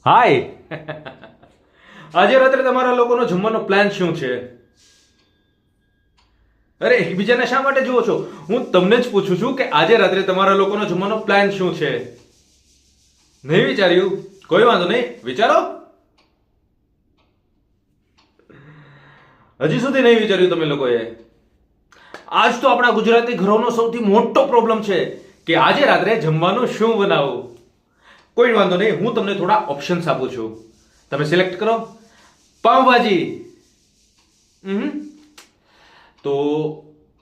હાય. આજે રાત્રે તમારા લોકોનો જમવાનો પ્લાન શું છે? અરે એકબીજાને શા માટે જુઓ છો? હું તમને જ પૂછું છું કે આજે રાત્રે તમારા લોકોનો જમવાનો પ્લાન શું છે? નહીં વિચાર્યું? કોઈ વાંધો નહીં, વિચારો. હજી સુધી નહીં વિચાર્યું તમે લોકોએ? આજ તો આપણા ગુજરાતી ઘરોનો સૌથી મોટો પ્રોબ્લેમ છે કે આજે રાત્રે જમવાનું શું બનાવવું. કોઈ વાંધો નહીં, હું તમને થોડા ઓપ્શન્સ આપું છું, તમે સિલેક્ટ કરો. પાવભાજી, તો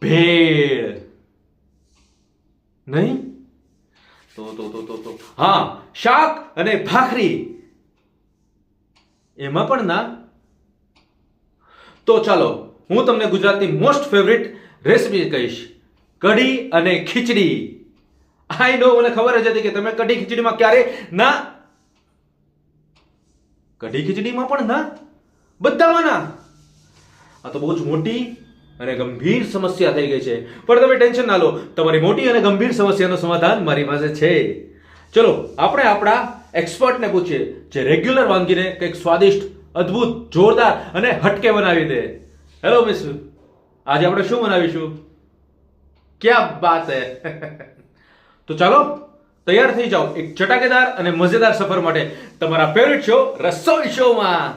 ભેળ નહીં, તો હા, શાક અને ભાખરી, એમાં પણ ના. તો ચાલો હું તમને ગુજરાતની મોસ્ટ ફેવરિટ રેસિપી કહીશ, કઢી અને ખીચડી. આઈ નો, મને ખબર જ હતી કે તમે કઢી ખીચડીમાં ક્યારે ના. કઢી ખીચડીમાં પણ ના, બધામાં ના. આ તો બહુ જ મોટી અને ગંભીર સમસ્યા થઈ ગઈ છે. પણ તમે ટેન્શન ના લો, તમારી મોટી અને ગંભીર સમસ્યાનું સમાધાન મારી પાસે છે. ચલો આપણે આપણા એક્સપર્ટને પૂછીએ જે રેગ્યુલર વાનગીને કંઈક સ્વાદિષ્ટ, અદ્ભુત, જોરદાર અને હટકે બનાવી દે. હેલો મિસ, આજે આપણે શું બનાવીશું? ક્યા બાત હે. તો ચાલો તૈયાર થઈ જાઓ એક ચટાકેદાર અને મજેદાર સફર માટે તમારા ફેવરિટ શો રસોઈ શોમાં.